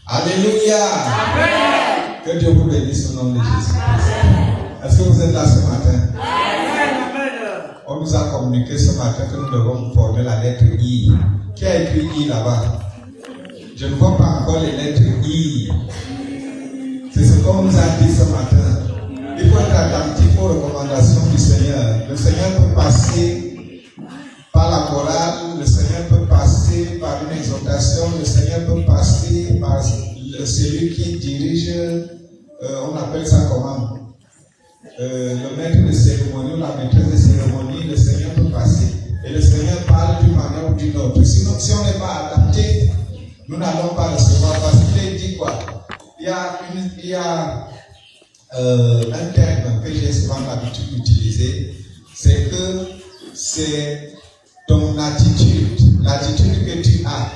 Alléluia. Que Dieu vous bénisse au nom de Jésus. Est-ce que vous êtes là ce matin? On nous a communiqué ce matin que nous devons former la lettre I. Qui a écrit I là-bas? Je ne vois pas encore les lettres I. C'est ce qu'on nous a dit ce matin. Il faut être attentif aux recommandations du Seigneur. Le Seigneur peut passer par la chorale, le Seigneur peut passer par une exhortation, le Seigneur peut passer par celui qui dirige, on appelle ça comment? Le maître de cérémonie ou la maîtresse de cérémonie, le Seigneur peut passer. Et le Seigneur parle d'une manière ou d'une autre. Sinon, si on n'est pas adapté, nous n'allons pas recevoir. Parce qu'il dit quoi? Il y a un terme que j'ai souvent l'habitude d'utiliser, c'est que c'est ton attitude, l'attitude que tu as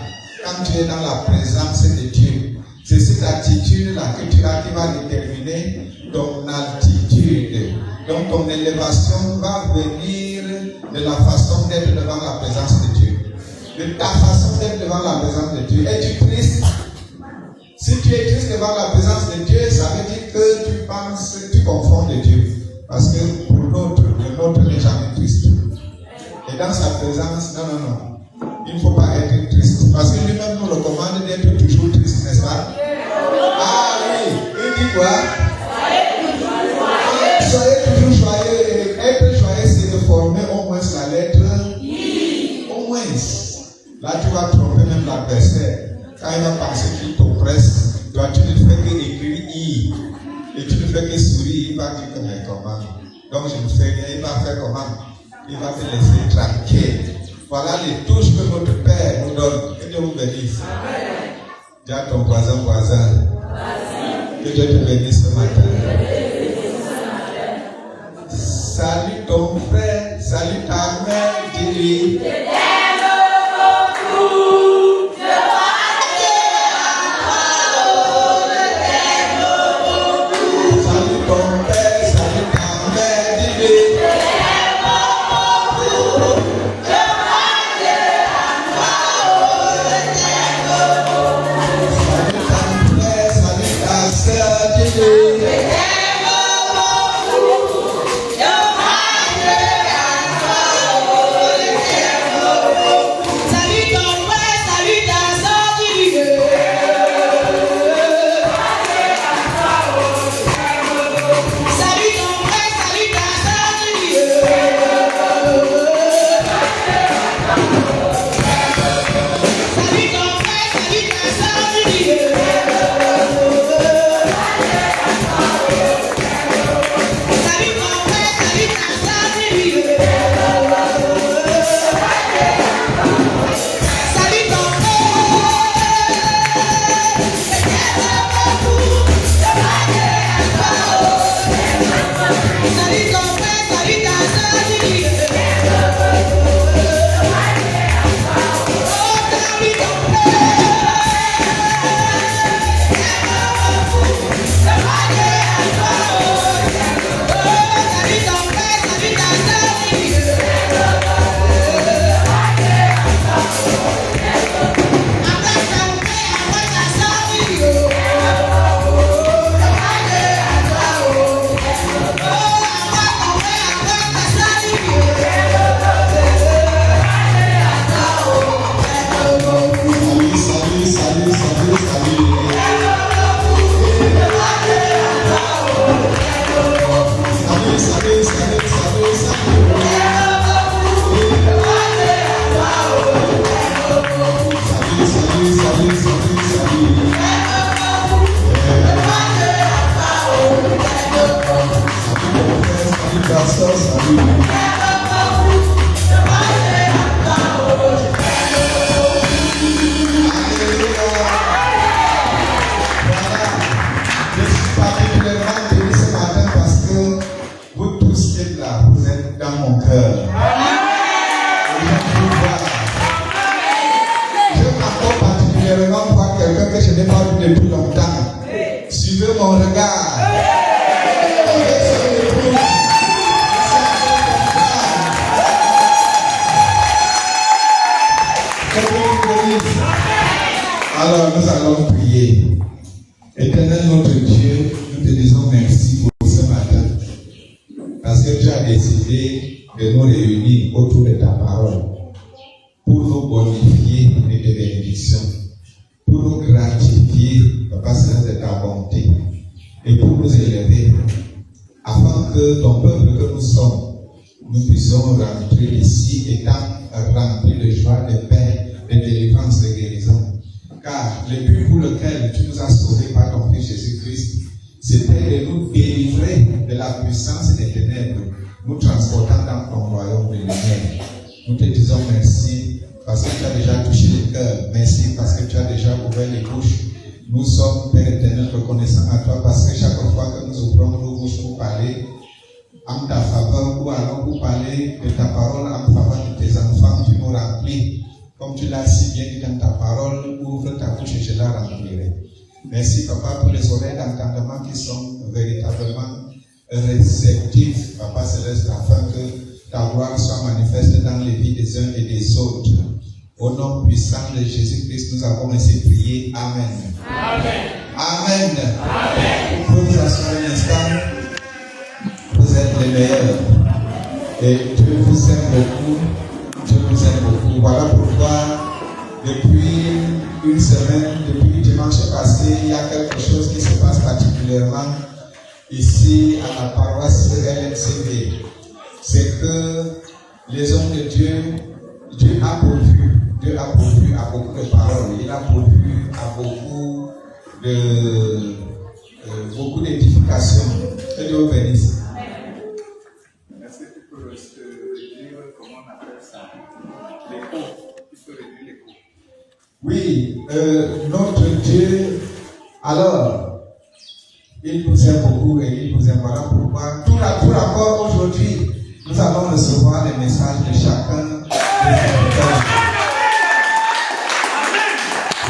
quand tu es dans la présence de Dieu. C'est cette attitude-là que tu as qui va déterminer ton altitude. Donc ton élévation va venir de la façon d'être devant la présence de Dieu. De ta façon d'être devant la présence de Dieu. Es-tu triste? Si tu es triste devant la présence de Dieu, ça veut dire que tu penses, tu confonds de Dieu. Parce que pour l'autre, le nôtre n'est jamais triste. Et dans sa présence, non. Il ne faut pas être triste. Parce que lui-même nous recommande d'être toujours triste, n'est-ce pas? Ah oui, il dit quoi? Soyez toujours joyeux. Être joyeux, c'est de former au moins la lettre I. Au moins. Là, tu vas tromper même l'adversaire. Quand il va penser qu'il t'oppresse, toi, tu ne fais que écrire I. Et tu ne fais que sourire, il va dire que mais comment? Donc je ne fais rien, il va faire comment? Il va te laisser tranquille. Voilà les touches que notre Père nous donne. Que Dieu vous bénisse. Dis à ton voisin. Que Dieu te bénisse ce matin. Salut ton frère, salut ta mère, dis-lui. nous allons prier. Éternel notre Dieu, nous te disons merci pour ce matin. Parce que tu as décidé de nous réunir autour de ta parole. Pour nous bonifier de tes bénédictions. Pour nous gratifier, Papa Céleste, de ta bonté. Et pour nous élever. Afin que ton peuple que nous sommes, nous puissions rentrer ici étant remplis de joie, de paix, de délivrance, de guérison. Car le but pour lequel tu nous as sauvés par ton Fils Jésus-Christ, c'était de nous délivrer de la puissance des ténèbres, nous transportant dans ton royaume de lumière. Nous te disons merci parce que tu as déjà touché les cœurs. Merci parce que tu as déjà ouvert les bouches. Nous sommes, Père éternel, reconnaissants à toi parce que chaque fois que nous ouvrons nos bouches pour parler en ta faveur ou alors pour parler de ta parole en faveur de tes enfants, tu nous remplis. Comme tu l'as si bien dit dans ta parole, ouvre ta bouche et je la remplirai. Merci, Papa, pour les oreilles d'entendement qui sont véritablement réceptives, Papa Céleste, afin que ta gloire soit manifeste dans les vies des uns et des autres. Au nom puissant de Jésus-Christ, nous avons ainsi prié. Amen. Amen. Amen. Amen. Vous pouvez vous asseoir un instant. Vous êtes les meilleurs. Et Dieu vous aime beaucoup. Dieu vous aime beaucoup. Voilà pourquoi, depuis une semaine, depuis dimanche passé, il y a quelque chose qui se passe particulièrement ici à la paroisse LMCV. C'est que les hommes de Dieu, Dieu a pourvu à beaucoup de paroles. Il a pourvu à beaucoup d'édifications. Que Dieu vous bénisse. Est-ce que tu peux redire comment on appelle ça? L'écho. Tu peux redire l'écho. Oui, notre Dieu, alors, il nous aime beaucoup et il nous aime. Voilà pourquoi, tout rapport aujourd'hui, nous allons recevoir les messages de chacun de nos.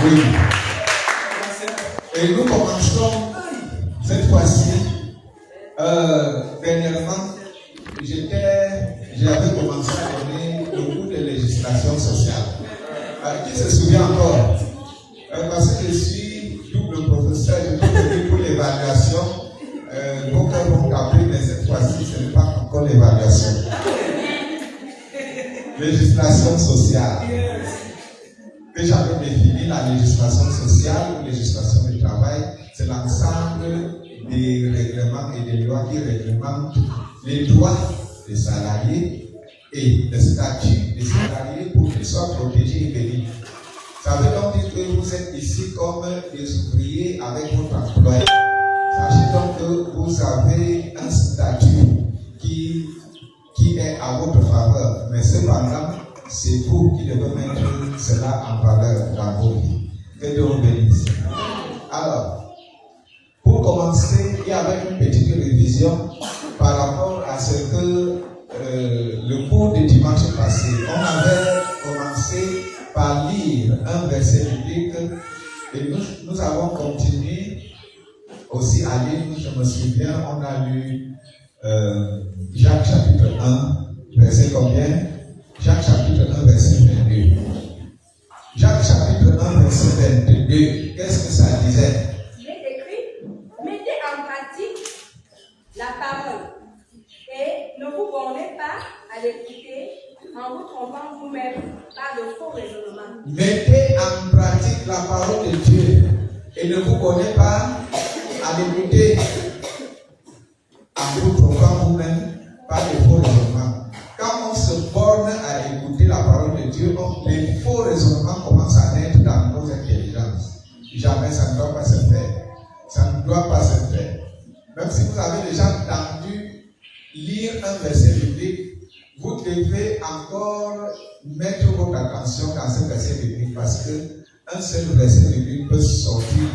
Oui. Et nous commençons cette fois-ci. Dernièrement, j'avais commencé à donner le cours de législation sociale. Qui se souvient encore? Parce que je suis double professeur, je peux venir pour l'évaluation. Vos cœurs vont taper, mais cette fois-ci, ce n'est pas encore l'évaluation. Législation sociale. Que j'avais défini la législation sociale ou législation du travail, c'est l'ensemble des règlements et des lois qui réglementent les droits des salariés et le statut des salariés pour qu'ils soient protégés et bénis. Ça veut donc dire que vous êtes ici comme des ouvriers avec votre employeur. Sachez donc que vous avez un statut qui est à votre faveur, mais cependant, c'est vous qui devez mettre cela en valeur dans vos vies. Que Dieu vous bénisse. Alors, pour commencer, il y avait une petite révision par rapport à ce que le cours de dimanche passé, on avait commencé par lire un verset biblique et nous avons continué aussi à lire, je me souviens, on a lu Jacques chapitre 1, verset combien? Jacques chapitre 1, verset 22. Jacques chapitre 1, verset 22. Qu'est-ce que ça disait? Il est écrit, mettez en pratique la parole et ne vous bornez pas à l'écouter en vous trompant vous-même par de faux raisonnements. Mettez en pratique la parole de Dieu et ne vous bornez pas à l'écouter en vous trompant vous-même par de faux raisonnements. Quand on se borne à écouter la parole de Dieu, les faux raisonnements commencent à naître dans nos intelligences. Jamais ça ne doit pas se faire. Ça ne doit pas se faire. Même si vous avez déjà entendu lire un verset biblique, vous devez encore mettre votre attention dans ce verset biblique parce qu'un seul verset biblique peut sortir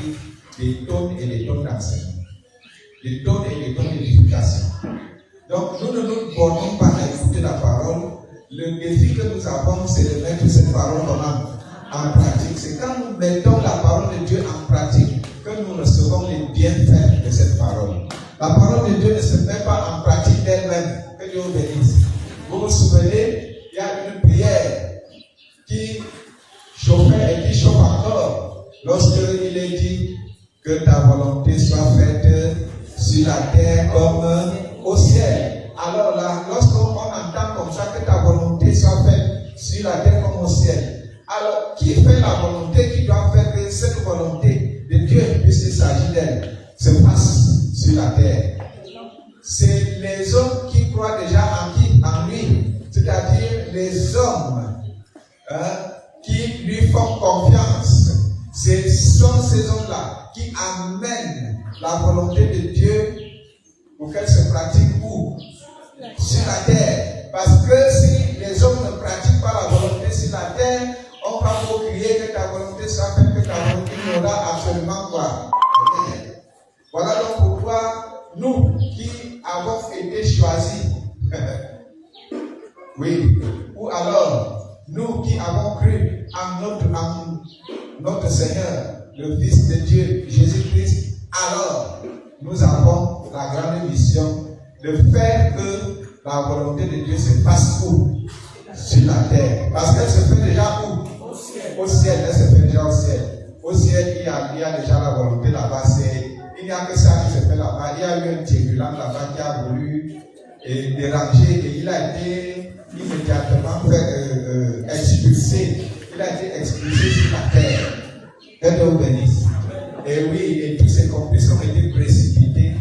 des tonnes et des tonnes d'enseignements. Des tonnes et des tonnes d'éducation. Donc, nous ne nous bornons pas à écouter la parole. Le défi que nous avons, c'est de mettre cette parole en pratique. C'est quand nous mettons la parole de Dieu en pratique que nous recevons les bienfaits de cette parole. La parole de Dieu ne se met pas en pratique d'elle-même. Que Dieu vous bénisse. Vous vous souvenez, il y a une prière qui chauffait et qui chauffe encore. Lorsque que ta volonté soit faite sur la terre comme au ciel. Alors là, lorsqu'on entend comme ça que ta volonté soit faite sur la terre comme au ciel, alors qui fait la volonté, qui doit faire que cette volonté de Dieu, puisqu'il s'agit d'elle, se passe sur la terre? C'est les hommes qui croient déjà en lui, c'est-à-dire les hommes qui lui font confiance. Ce sont ces hommes-là qui amènent la volonté de Dieu pour qu'elle se pratique où? Sur la terre. Parce que si les hommes ne pratiquent pas la volonté sur la terre, on va vous crier que ta volonté sera faite, que ta volonté n'aura absolument quoi. Voilà donc pourquoi nous qui avons été choisis, oui, ou alors nous qui avons cru en notre Seigneur, le Fils de Dieu, Jésus-Christ, alors nous avons la grande mission de faire que la volonté de Dieu se fasse où? Sur la terre. Parce qu'elle se fait déjà où? Au ciel. Elle se fait déjà au ciel. Au ciel, il y a déjà la volonté là-bas. Il n'y a que ça qui se fait là-bas. Il y a eu un turbulent là-bas qui a voulu déranger et il a été immédiatement expulsé. Il a été expulsé sur la terre. Que Dieu vous bénisse. Et oui, et tous ces complices ont été précipités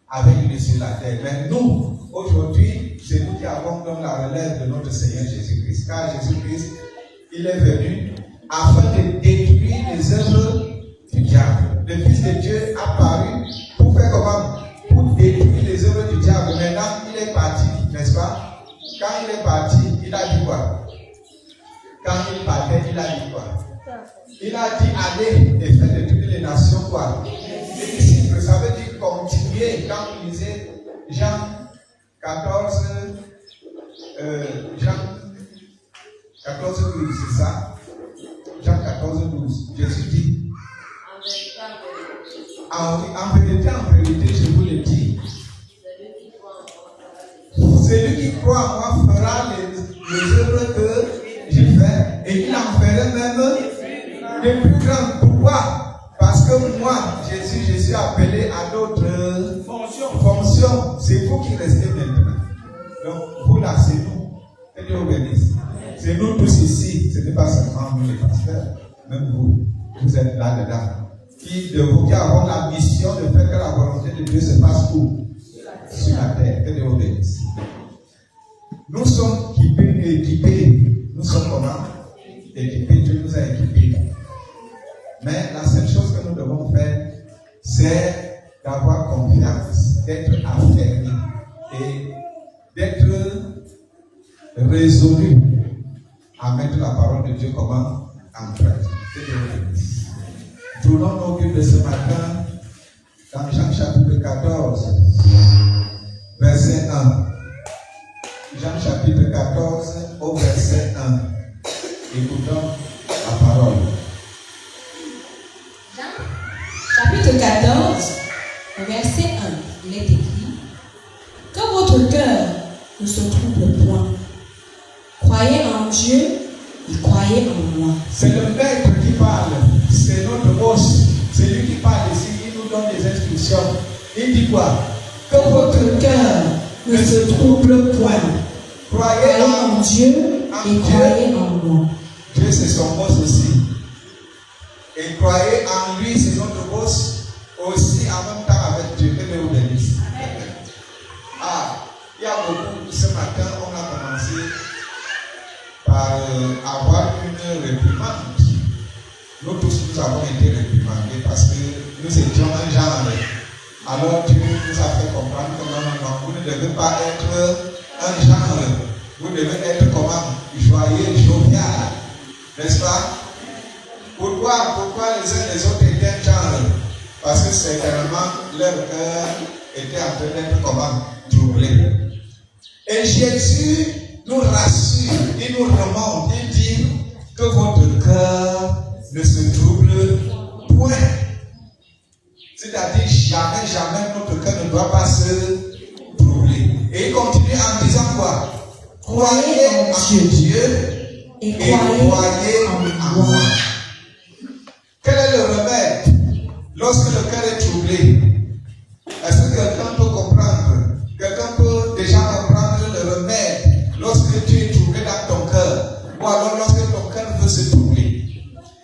avec lui sur la terre. Mais nous, aujourd'hui, c'est nous qui avons donc la relève de notre Seigneur Jésus-Christ. Car Jésus-Christ, il est venu afin de détruire les œuvres du diable. Le Fils de Dieu a paru pour faire comment? Pour détruire les œuvres du diable. Maintenant, il est parti, n'est-ce pas? Quand il est parti, il a dit quoi? Quand il partait, il a dit quoi? Il a dit allez et faites de toutes les nations quoi? Les disciples, ça veut dire continuer. Quand vous lisez Jean 14, 12, c'est ça? Jean 14, 12. Jésus dit en vérité, je vous le dis, celui qui croit en moi fera les œuvres que je fais et il en ferait même de plus grandes. Pourquoi? Parce que moi, Jésus, je suis appelé à d'autres fonctions. C'est vous qui restez maintenant. Donc, vous là, c'est nous. Que Dieu vous bénisse. C'est nous tous ici. Ce n'est pas seulement nous les pasteurs. Même vous êtes là-dedans. Qui avons la mission de faire que la volonté de Dieu se passe où? Sur la terre. Que Dieu vous bénisse. Nous sommes équipés. Nous sommes comment? Équipés. Dieu nous a équipés. Mais la seule chose que nous devons faire, c'est d'avoir confiance, d'être affermis et d'être résolu à mettre la parole de Dieu comment? En pratique. Tournons nos Bibles de ce matin dans Jean chapitre 14, verset 1. Jean chapitre 14 au verset 1. Écoutons la parole. Chapitre 14, verset 1, il est écrit que votre cœur ne se trouble point. Croyez en Dieu et croyez en moi. C'est le maître qui parle, c'est notre boss, c'est lui qui parle ici, il nous donne des instructions. Il dit quoi? Que votre cœur ne se trouble point. Croyez en Dieu et croyez en moi. Dieu, c'est son boss aussi. Et croyez en lui, c'est notre boss aussi en même temps avec Dieu. Que Dieu vous bénisse. Il y a beaucoup, ce matin, on a commencé par avoir une réprimande. Nous tous, nous avons été réprimandés parce que nous étions un genre. Alors Dieu nous a fait comprendre que non, vous ne devez pas être un genre. Vous devez être comment? Joyeux, jovial. N'est-ce pas? Pourquoi les uns et les autres étaient un genre? Parce que certainement leur cœur était en train d'être comment? Troublé. Et Jésus nous rassure, il nous remonte, il dit que votre cœur ne se trouble point. C'est-à-dire jamais notre cœur ne doit pas se troubler. Et il continue en disant quoi? Croyez en Dieu et croyez en moi. Quel est le remède? lorsque le cœur est troublé, est-ce que quelqu'un peut comprendre? Quelqu'un peut déjà comprendre le remède lorsque tu es troublé dans ton cœur, ou alors lorsque ton cœur veut se troubler.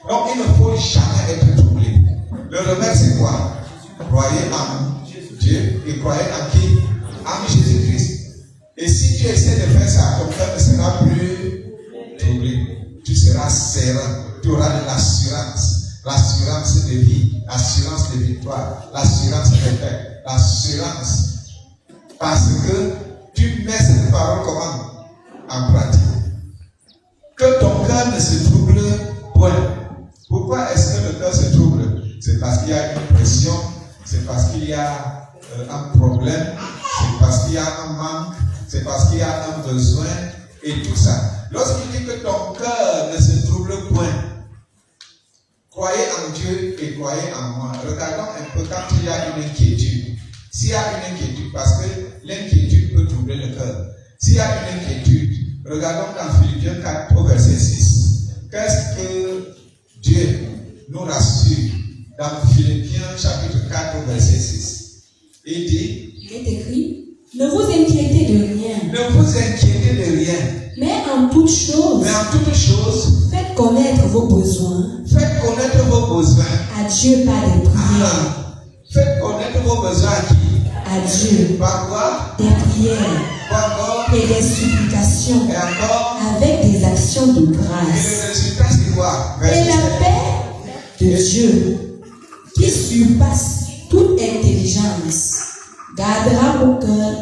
Donc il ne faut jamais être troublé. Le remède c'est quoi? Croyez en Dieu et croyez en qui? En Jésus-Christ. Et si tu essaies de faire ça, ton cœur ne sera plus troublé. Tu seras serein. Tu auras de l'assurance. L'assurance de vie, l'assurance de victoire, l'assurance de paix, l'assurance. Parce que tu mets cette parole comment? En pratique. Que ton cœur ne se trouble point. Pourquoi est-ce que le cœur se trouble? C'est parce qu'il y a une pression, c'est parce qu'il y a un problème, c'est parce qu'il y a un manque, c'est parce qu'il y a un besoin et tout ça. Lorsqu'il dit que ton cœur ne se trouble point, croyez en Dieu et croyez en moi. Regardons un peu quand il y a une inquiétude. S'il y a une inquiétude, parce que l'inquiétude peut troubler le cœur. S'il y a une inquiétude, regardons dans Philippiens 4 au verset 6. Qu'est-ce que Dieu nous rassure dans Philippiens chapitre 4 au verset 6? Il dit, il est écrit, ne vous inquiétez de rien. Ne vous inquiétez de rien. Mais en toutes choses, faites connaître vos besoins. Faites connaître vos besoins à Dieu par des prières. Faites connaître vos besoins à qui? À Dieu. Par quoi? Des prières. Par et des supplications. Et encore? Avec des actions de Et grâce. le résultat c'est quoi? Et la paix de Dieu, qui surpasse toute intelligence, gardera vos cœurs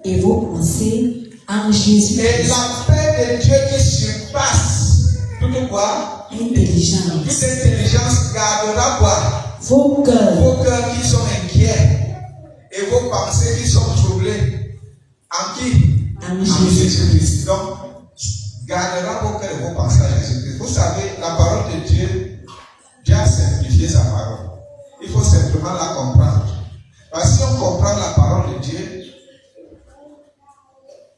et vos pensées en Jésus. Et la paix de Dieu qui surpasse toute quoi? Intelligence. Toute intelligence gardera quoi? Vos cœurs. Vos cœurs qui sont inquiets et vos pensées qui sont troublées. En qui? En Jésus-Christ. Donc, gardera vos cœurs et vos pensées à Jésus-Christ. Vous savez, la parole de Dieu, Dieu a simplifié sa parole. Il faut simplement la comprendre. Parce que si on comprend la parole de Dieu,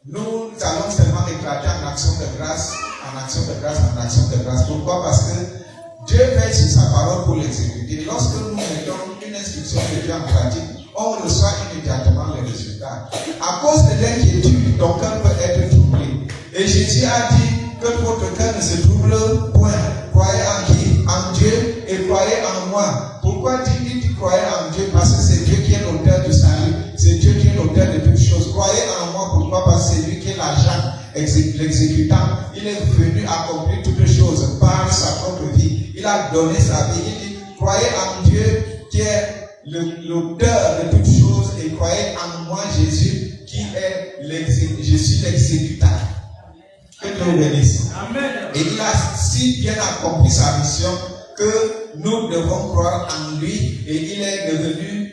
nous allons seulement éclater en action de grâce, en action de grâce, en action de grâce. Pourquoi? Parce que Dieu veille sur sa parole pour l'exécuter. Lorsque nous mettons une instruction de Dieu en pratique, on reçoit immédiatement les résultats. À cause de l'inquiétude, ton cœur peut être troublé. Et Jésus a dit que votre cœur ne se trouble point. Croyez en qui? En Dieu et croyez en moi. Pourquoi dit croyez en Dieu? Parce que c'est Dieu qui est l'auteur du salut. C'est Dieu qui est l'auteur de toutes choses. Croyez en moi. Pourquoi? Parce que c'est lui qui est l'agent, l'exécutant. Il est venu accomplir toutes choses par sa propre vie. Il a donné sa vie. Il dit croyez en Dieu qui est l'auteur de toutes choses et croyez en moi Jésus qui est je suis l'exécutant. Que Dieu vous bénisse. Amen. Et il a si bien accompli sa mission que nous devons croire en lui et il est devenu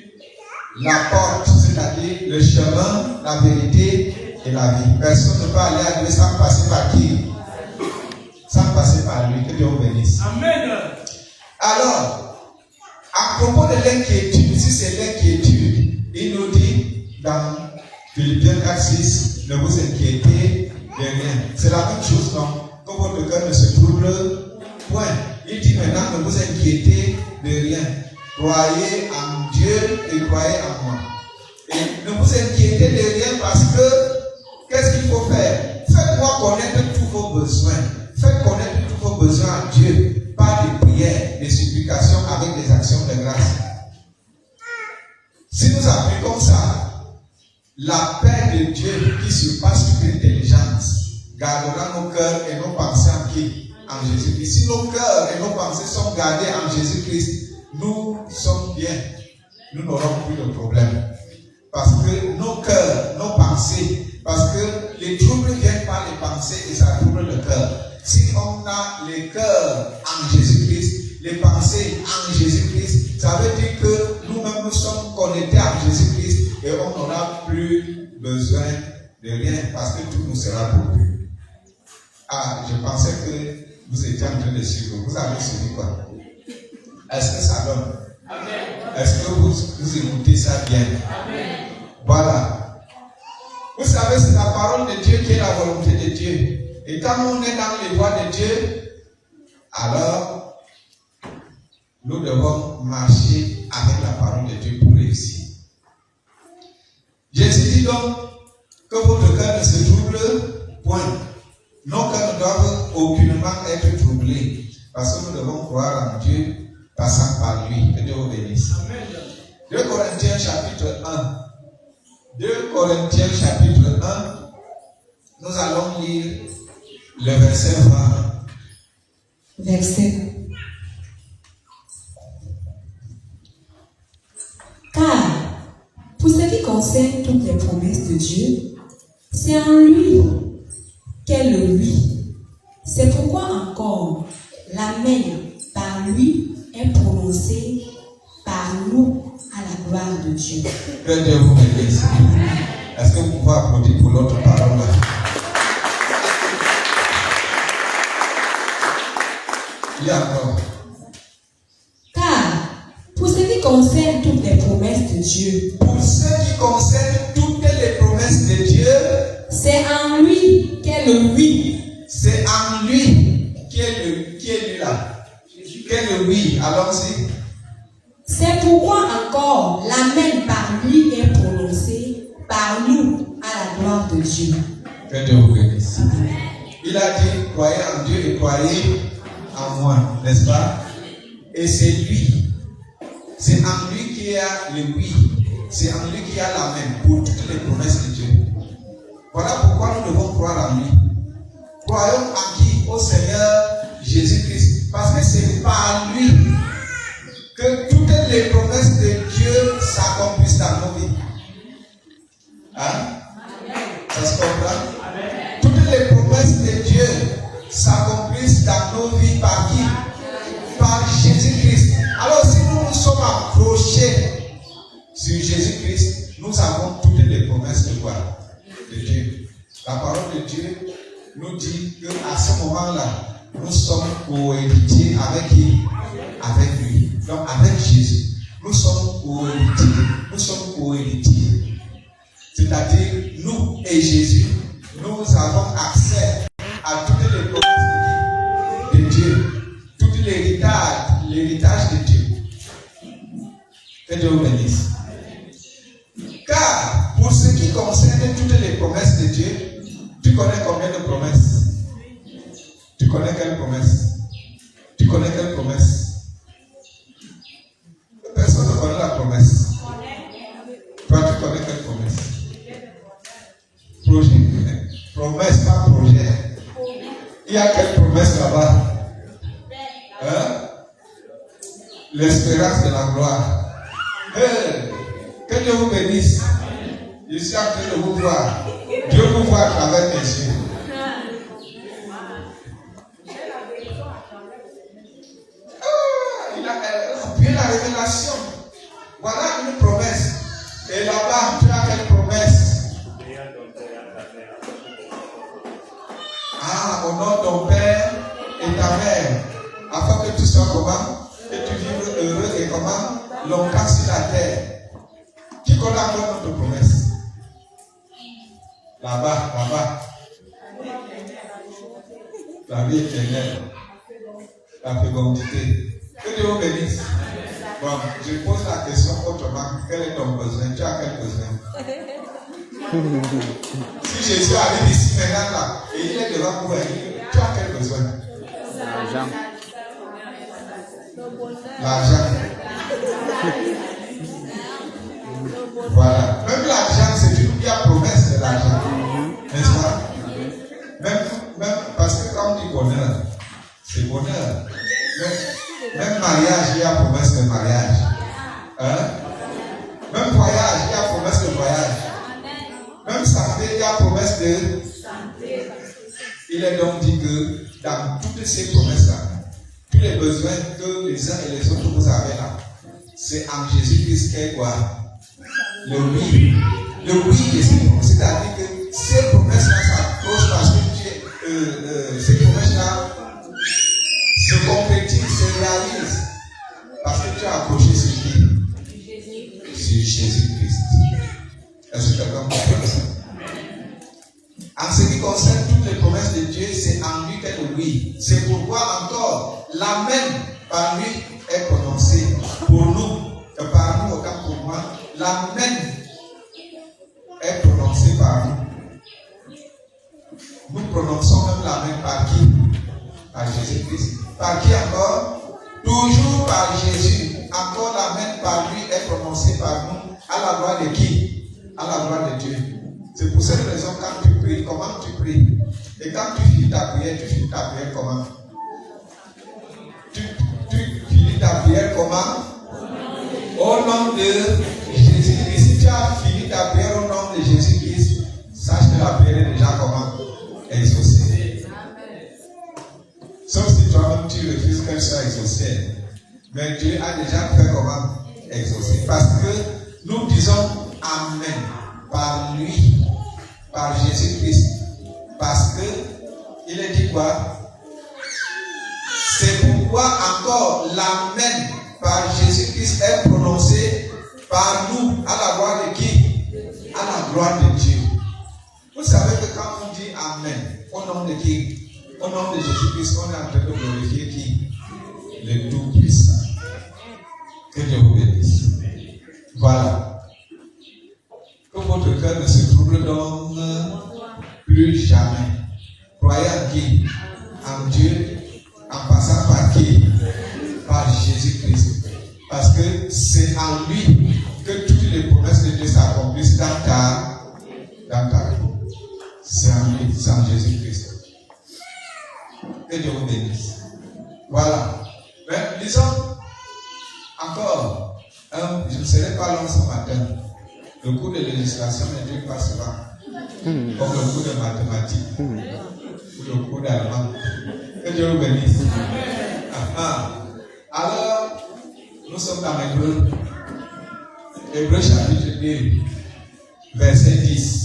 la porte, c'est-à-dire le chemin, la vérité et la vie. Personne ne peut aller à Dieu sans passer par qui? Sans passer par lui. Que Dieu vous bénisse. Amen. Alors, à propos de l'inquiétude, si c'est l'inquiétude, il nous dit dans Philippiens 4:6, ne vous inquiétez de rien. C'est la même chose, non? Que votre cœur ne se trouble point. Il dit maintenant, ne vous inquiétez de rien. Croyez en Dieu et croyez en moi. Et ne vous inquiétez de rien parce que, qu'est-ce qu'il faut faire? Faites-moi connaître tous vos besoins. Faites connaître tous vos besoins à Dieu par des prières, des supplications avec des actions de grâce. Si nous appliquons ça, la paix de Dieu qui surpasse toute intelligence gardera nos cœurs et nos pensées en qui? En Jésus-Christ. Si nos cœurs et nos pensées sont gardés en Jésus-Christ, nous sommes bien. Nous n'aurons plus de problème. Parce que nos cœurs, nos pensées, parce que les troubles viennent par les pensées et ça trouble le cœur. Si on a les cœurs en Jésus-Christ, les pensées en Jésus-Christ, ça veut dire que nous-mêmes nous sommes connectés à Jésus-Christ et on n'aura plus besoin de rien parce que tout nous sera pourvu. Ah, je pensais que vous étiez en train de suivre. Vous avez suivi quoi? Est-ce que ça donne? Amen. Est-ce que vous écoutez ça bien? Amen. Voilà. Vous savez, c'est la parole de Dieu qui est la volonté de Dieu. Et quand on est dans les voies de Dieu, alors nous devons marcher avec la parole de Dieu pour réussir. Jésus dit donc que votre cœur ne se trouble point. Nos cœurs ne doivent aucunement être troublés parce que nous devons croire en Dieu passant par lui. Que Dieu vous bénisse. 2 Corinthiens chapitre 1. 2 Corinthiens chapitre 1. Nous allons lire le verset 20. Verset. Car, pour ce qui concerne toutes les promesses de Dieu, c'est en lui qu'est le oui. C'est pourquoi encore l'amen par lui est prononcé par nous à la gloire de Dieu. Que Dieu vous bénisse. Est-ce que vous pouvez applaudir pour l'autre parole là? Il y a encore. Car, pour ce qui concerne toutes les promesses de Dieu, Pour ce qui concerne toutes les promesses de Dieu, c'est en lui qu'est le oui. c'est en lui qui est lui là. Qui est le oui. Allons-y. C'est pourquoi encore l'amen par lui est prononcé par nous à la gloire de Dieu. Que Dieu vous bénisse. Il a dit, croyez en Dieu et croyez en moi, n'est-ce pas? Et c'est lui. C'est en lui qu'il y a le oui. C'est en lui qu'il y a l'amen pour toutes les promesses de Dieu. Voilà pourquoi nous devons croire en lui. Croyons en qui? Au Seigneur Jésus-Christ. Parce que c'est par lui que toutes les promesses de Dieu s'accomplissent dans nos vies. Hein? Ça se comprend? Toutes les promesses de Dieu s'accomplissent dans nos vies par qui? Par Jésus-Christ. Alors si nous sommes accrochés sur Jésus-Christ, nous avons toutes les promesses de quoi? De Dieu. La parole de Dieu nous dit qu'à ce moment-là, nous sommes cohéritiers avec qui? Avec lui. Donc avec Jésus. Nous sommes cohéritiers. Nous sommes cohéritiers. C'est-à-dire, nous et Jésus, nous avons accès à toutes les promesses de Dieu. Tout l'héritage de Dieu. Que Dieu vous bénisse. Car, pour ce qui concerne toutes les promesses de Dieu, tu connais combien de promesses? Tu connais quelle promesse? Tu connais quelle promesse? Personne ne connaît la promesse. Toi, tu connais quelle promesse? Projet. Promesse, pas projet. Il y a quelle promesse là-bas? Hein? L'espérance de la gloire. Hey, que Dieu vous bénisse. Je suis en train de vous voir. Dieu vous voit à travers mes yeux. Il a appuyé la révélation. Voilà une promesse. Et là-bas, tu as quelle promesse? Au nom de ton Père et ta Mère, afin que tu sois comment? Que tu vives heureux et comment? Longtemps sur la terre. Qui connaît encore notre promesse? Là-bas. La vie éternelle. La fécondité. Que Dieu vous bénisse. Bon, je pose la question autrement. Quel est ton besoin? Tu as quel besoin? Si Jésus arrive ici maintenant là, et il est devant vous, tu as quel besoin? L'argent. Voilà. Même l'argent, c'est une bien promesse de l'argent. N'est-ce pas? Même parce que quand on dit bonheur, c'est bonheur. Même mariage, il y a promesse de mariage. Hein? Même voyage, il y a promesse de voyage. Même santé, il y a promesse de santé. Il est donc dit que dans toutes ces promesses-là, tous les besoins que les uns et les autres vous avez là, c'est en Jésus-Christ qu'est quoi? Le oui. Le oui de ces promesses. C'est-à-dire que ces promesses-là s'approchent parce que ces promesses-là se concrétisent, se réalisent. Parce que tu as accroché sur qui? Sur Jésus-Christ. Est-ce que quelqu'un comprend ça? En ce qui concerne toutes les promesses de Dieu, c'est en lui qu'est le oui. C'est pourquoi encore l'amen par lui est prononcé pour nous. C'est l'amen est prononcé par nous. Nous prononçons même l'amen par qui? Par Jésus-Christ. Par qui encore? Toujours par Jésus. Encore l'amen par lui est prononcé par nous. À la gloire de qui? À la gloire de Dieu. C'est pour cette raison, quand tu pries, comment tu pries? Et quand tu finis ta prière comment? Tu finis ta prière comment? Au nom de Jésus-Christ. Si tu as fini ta prière au nom de Jésus-Christ, sache que la prière est déjà comment? Exaucée. Sauf si toi-même tu refuses qu'elle soit exaucée. Mais Dieu a déjà fait comment? Exaucer. Parce que nous disons Amen par lui, par Jésus-Christ. Parce que il est dit quoi? C'est pourquoi encore l'Amen par Jésus-Christ est prononcé par nous à la gloire de qui? À la gloire de Dieu. Vous savez que quand on dit Amen, au nom de qui? Au nom de Jésus-Christ, on est en train de glorifier qui? Le Tout-Puissant. Que Dieu vous bénisse. Voilà. Que votre cœur ne se trouble donc plus jamais. Croyez en qui? En Dieu, en passant par qui? Par Jésus-Christ. Parce que c'est en lui que toutes les promesses de Dieu s'accomplissent dans ta vie. C'est en lui, c'est en Jésus-Christ. Que Dieu vous bénisse. Voilà. Mais lisons encore. Je ne serai pas long ce matin. Le cours de législation ne dure pas souvent. Comme le cours de mathématiques. Ou le cours d'allemand. Que Dieu vous bénisse. Alors, nous sommes dans Hébreux. Hébreux chapitre 2, verset 10.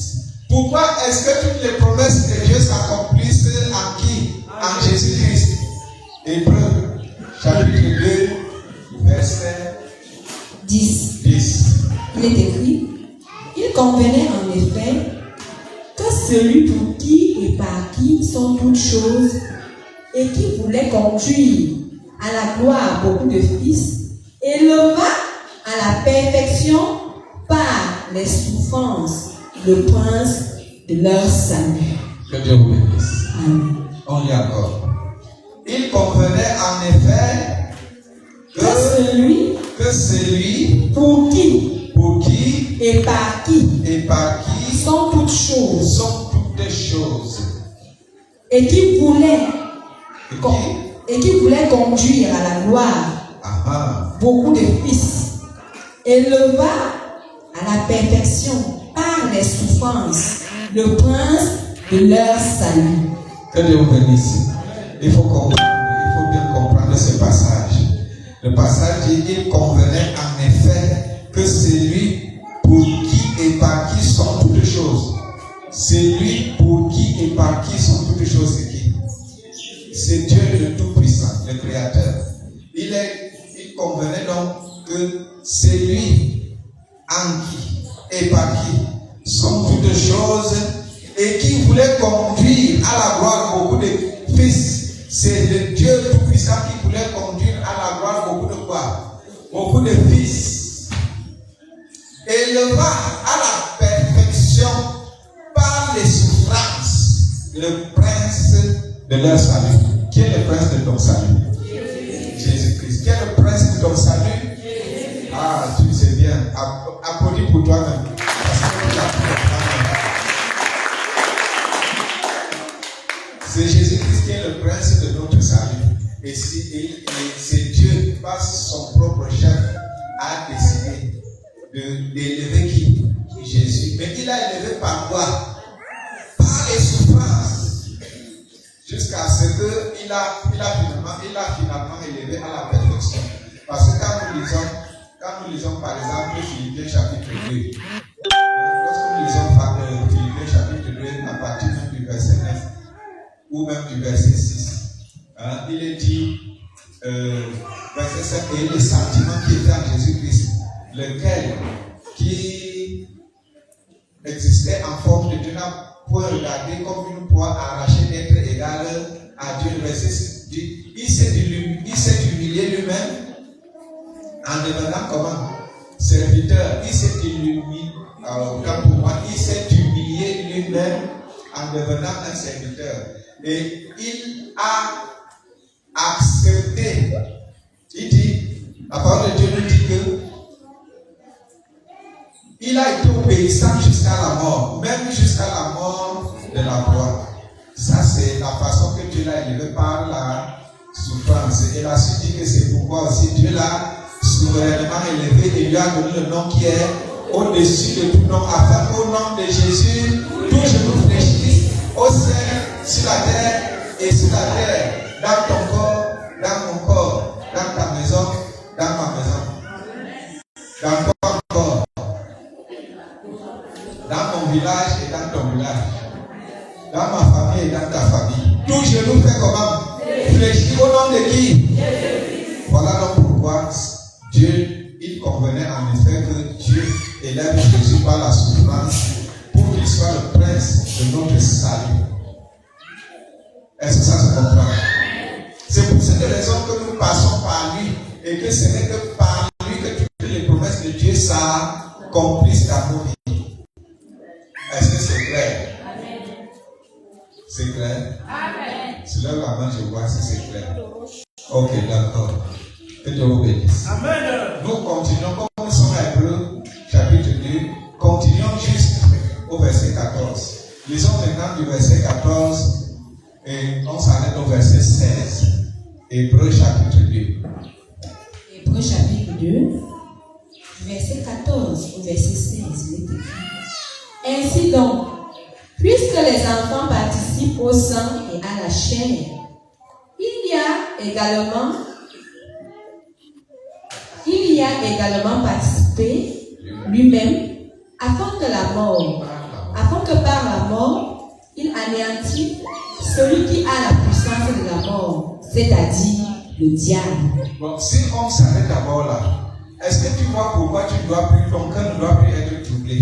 Pourquoi est-ce que toutes les promesses de Dieu s'accomplissent en qui? En Jésus-Christ. Hébreux chapitre 2, verset 10. Il est écrit, il convenait en effet que celui pour qui et par qui sont toutes choses et qui voulait conduire à la gloire beaucoup de fils, éleva à la perfection par les souffrances le prince de leur salut. Que Dieu vous bénisse. Amen. On lit encore. Il convenait en effet que celui pour qui et par qui sont toutes choses et qui voulait conduire à la gloire beaucoup de fils, éleva à la perfection par les souffrances le prince de leur salut. Que Dieu vous bénisse. Il faut bien comprendre ce passage. Le passage dit qu'il convenait en effet que celui pour qui et par qui sont toutes choses. Celui pour qui et par qui sont toutes choses, c'est qui? C'est Dieu le Tout-Puissant, le Créateur. Il convenait donc que celui en qui et par qui sont toutes choses et qui voulait conduire à la gloire beaucoup de fils. C'est le Dieu Tout-Puissant qui voulait conduire à la gloire beaucoup de quoi? Beaucoup de fils. Éleva à la perfection par les souffrances le prince de leur salut. Qui est le prince de ton salut? Jésus-Christ. Qui est le prince de ton salut? Ah, tu le sais bien. Applaudis pour toi-même. C'est Jésus-Christ qui est le prince de notre salut. Et c'est Dieu, par son propre chef, a décidé d'élever qui? Jésus. Mais il a élevé par quoi? Par les souffrances. Jusqu'à ce qu'il a finalement élevé à la perfection. Parce que quand nous lisons par exemple Philippiens chapitre 2, lorsque nous lisons Philippiens chapitre 2 à partir du verset 9 ou même du verset 6, il est dit, verset 5, et les sentiments qui étaient en Jésus-Christ, lequel qui existait en forme de Dieu n'a point regardé comme une proie arrachée d'être égal à Dieu. Le verset 6 dit, il s'est humilié lui-même en devenant comment? serviteur, il s'est humilié lui-même en devenant un serviteur. Et il a accepté. Il dit, la parole de Dieu nous dit que il a été obéissant jusqu'à la mort, même jusqu'à la mort de la croix. Ça, c'est la façon que Dieu l'a élevé par la souffrance. Et la suite dit que c'est pourquoi aussi Dieu l'a souverainement élevé et lui a donné le nom qui est au-dessus de tout nom, afin qu'au nom de Jésus, tout genou fléchisse au ciel, sur la terre et sur la terre, dans ton corps, dans mon corps, dans ta maison, dans ma maison, dans ton corps, dans mon village et dans ton village, dans ma famille et dans ta famille. Tout genou fait comment? Fléchit au nom de qui? Voilà donc pourquoi Dieu, il convenait en effet que Dieu élève Jésus par la souffrance pour qu'il soit le prince de notre salut. Est-ce que ça se comprend? C'est pour cette raison que nous passons par lui et que ce n'est que par lui que toutes les promesses de Dieu s'accomplissent dans nos vies. Est-ce que c'est clair? C'est clair? Amen. Si là, la main, je vois si c'est clair. Ok, d'accord. Que Dieu vous bénisse. Amen. Nous continuons, comme nous sommes à Hébreux, chapitre 2, continuons juste au verset 14. Lisons maintenant du verset 14 et on s'arrête au verset 16. Hébreux chapitre 2. Hébreux chapitre 2, verset 14 au verset 16. Ainsi donc, puisque les enfants participent au sang et à la chair, il y a également participé lui-même afin que par la mort, il anéantisse celui qui a la puissance de la mort, c'est-à-dire le diable. Bon, si on s'arrête d'abord là, est-ce que tu vois pourquoi ton cœur ne doit plus être troublé?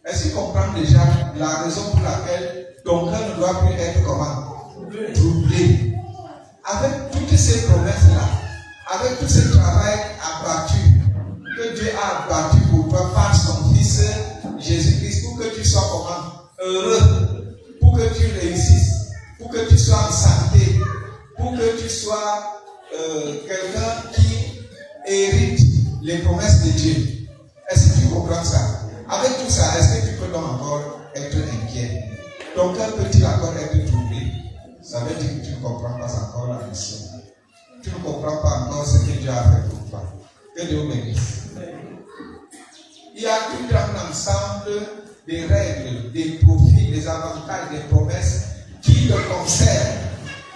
Est-ce que tu comprends déjà la raison pour laquelle ton cœur ne doit plus être comment? Troublé. Avec toutes ces promesses-là, avec tout ce travail abattu, que Dieu a abattu pour toi par son Fils Jésus-Christ, pour que tu sois comment? Heureux, pour que tu réussisses, pour que tu sois en santé, pour que tu sois quelqu'un qui hérite les promesses de Dieu. Est-ce que tu comprends ça? Avec tout ça, est-ce que tu peux donc encore être inquiet? Ton cœur peut-il encore être troublé? Ça veut dire que tu ne comprends pas encore la mission. Tu ne comprends pas encore ce que Dieu a fait pour toi. Que Dieu bénisse. Il y a tout un ensemble des règles, des profits, des avantages, des promesses qui te concernent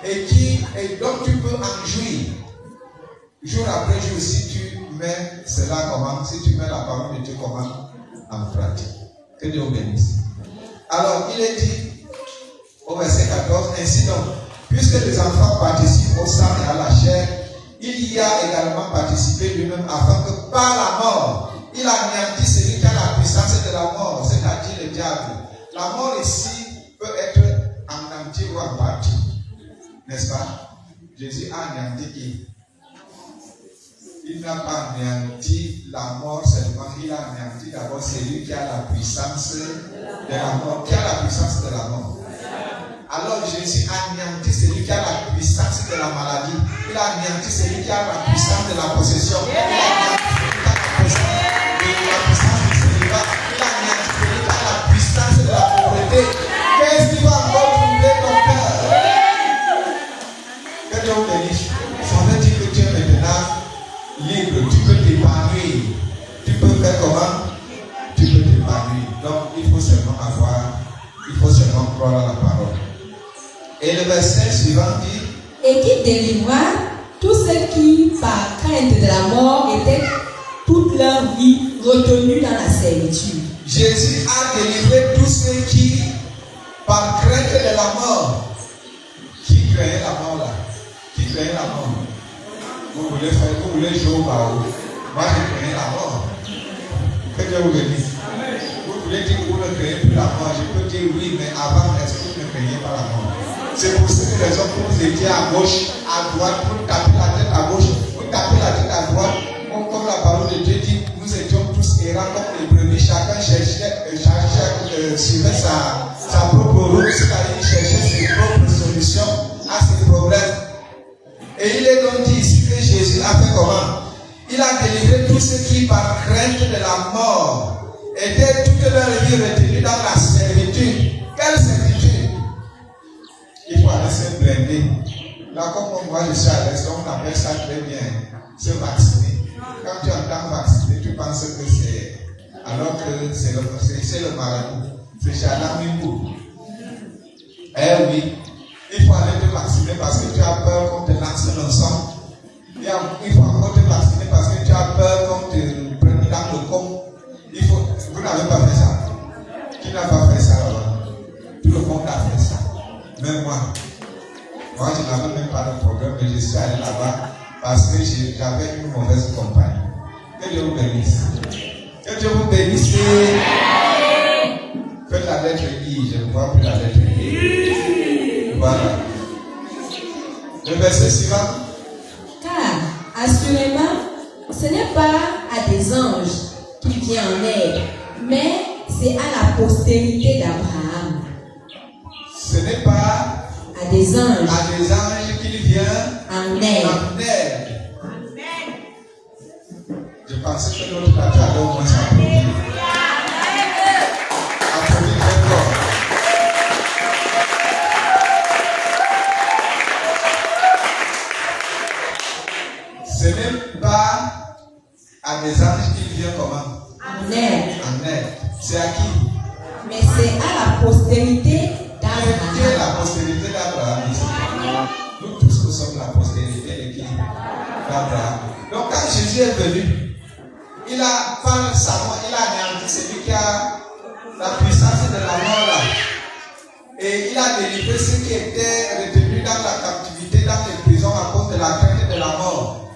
et dont tu peux en jouir. Jour après jour, si tu mets cela comment, si tu mets la parole de Dieu comment en pratique. Que Dieu bénisse. Alors, il est dit au verset 14, ainsi donc, puisque les enfants participent au sang et à la chair, il y a également participé lui-même afin que par la mort, il anéantisse celui qui a la puissance de la mort, c'est-à-dire le diable. La mort ici peut être en entier ou en partie. N'est-ce pas? Jésus a anéanti qui? Il n'a pas anéanti la mort seulement, il a anéanti d'abord celui qui a la puissance de la mort. Qui a la puissance de la mort? Alors Jésus a anéanti celui qui a la puissance de la maladie. Il a anéanti celui qui a la puissance de la possession. Il a anéanti celui qui a la puissance du célibat. Il a anéanti celui qui a la puissance de la pauvreté. Qu'est-ce qui va encore troubler ton cœur? Que Dieu vous bénisse. Ça veut dire que tu es maintenant libre. Tu peux t'épanouir. Tu peux faire comment? Tu peux t'épanouir. Donc il faut seulement croire à la parole. Et le verset suivant dit: et qui délivra tous ceux qui, par crainte de la mort, étaient toute leur vie retenus dans la servitude. Jésus a délivré tous ceux qui, par crainte de la mort, qui craignait la mort là? Qui craignait la mort? Vous voulez jouer au barreau? Moi, je craignais la mort. Que Dieu vous bénisse. Vous voulez dire que vous ne craignez plus la mort? Je peux dire oui, mais avant, est-ce que vous ne craignez pas la mort? C'est pour cette raison que vous étiez à gauche, à droite, vous tapez la tête à gauche, vous tapez la tête à droite, comme la parole de Dieu dit, vous étiez suivait sa propre route, c'est-à-dire il cherchait ses propres solutions à ses problèmes. Et il est donc dit ici que Jésus a fait comment? Il a délivré tous ceux qui, par crainte de la mort, étaient toute leur vie retenus dans la servitude. Quelle servitude? Il faut aller se blinder. Là, comme moi je suis à l'aise, on appelle ça très bien se vacciner. Quand tu entends vacciner, tu penses que c'est. Alors que c'est le marabout. C'est Chalamimou. Eh oui, il faut aller te vacciner parce que tu as peur qu'on te lance le sang. Il faut encore te vacciner parce que tu as peur qu'on te prenne dans le con. Vous n'avez pas fait ça. Qui n'a pas fait ça alors? Tout le monde a fait ça. Même moi. Moi, je n'avais même pas de problème, mais je suis allé là-bas parce que j'avais une mauvaise compagnie. Que Dieu vous bénisse. Que Dieu vous bénisse. Faites la lettre I, je ne vois plus la lettre I. Voilà. Le verset suivant. Car, assurément, ce n'est pas à des anges qu'il vient en aide, mais c'est à la postérité d'Abraham. Ce n'est pas à des anges qu'il vient en aide. Je pensais que notre plateau allait au moins s'applaudir. Applaudis très fort. Ce n'est pas à des anges qu'il vient comment? En aide. En aide. C'est à qui? Mais c'est à la postérité d'Abraham. Qui est la postérité d'Abraham ici? Nous tous nous sommes la postérité de qui? D'Abraham. Donc quand Jésus est venu, il a par sa mort, il a anéanti celui qui a la puissance de la mort là. Et il a délivré ceux qui étaient retenus dans la captivité, dans les prisons à cause de la crainte de la mort.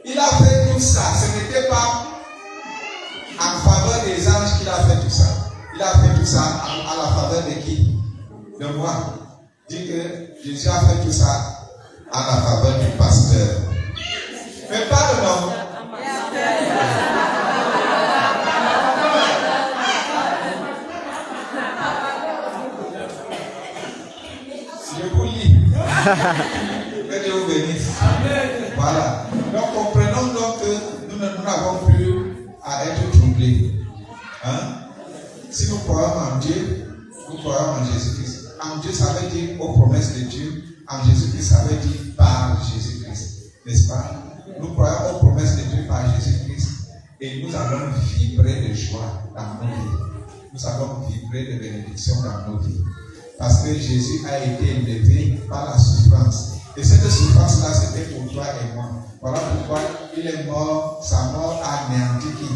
Il a fait tout ça. Ce n'était pas en faveur des anges qu'il a fait tout ça. Il a fait tout ça à la faveur de qui? De moi. Dis que Jésus a fait tout ça à la faveur du pasteur. Mais pas le nom. Je vous lis. Que Dieu vous bénisse. Voilà. Donc comprenons donc que nous n'avons plus à être troublés. Hein? Si nous croyons en Dieu, nous croyons en Jésus-Christ. En Dieu, ça veut dire aux promesses de Dieu. En Jésus-Christ, ça veut dire par Jésus-Christ. N'est-ce pas? Nous croyons aux promesses de Dieu par Jésus-Christ. Et nous allons vibrer de joie dans nos vies. Nous allons vibrer de bénédiction dans nos vies. Parce que Jésus a été élevé par la souffrance. Et cette souffrance-là, c'était pour toi et moi. Voilà pourquoi il est mort, sa mort a anéanti qui?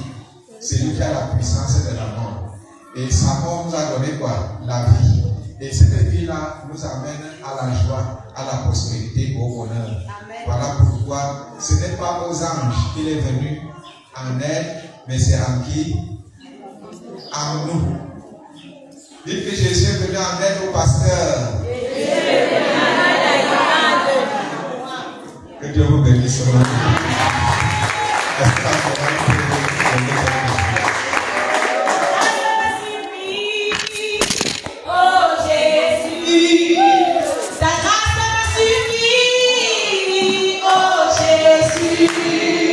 C'est lui qui a la puissance de la mort. Et sa mort nous a donné quoi? La vie. Et cette vie-là nous amène à la joie, à la prospérité, au bonheur. Amen. Voilà pourquoi ce n'est pas aux anges qu'il est venu en aide, mais c'est en qui? En nous. Dites que Jésus est venu en aide au pasteur. Que Dieu vous bénisse. Ta grâce me suffit, oh Jésus.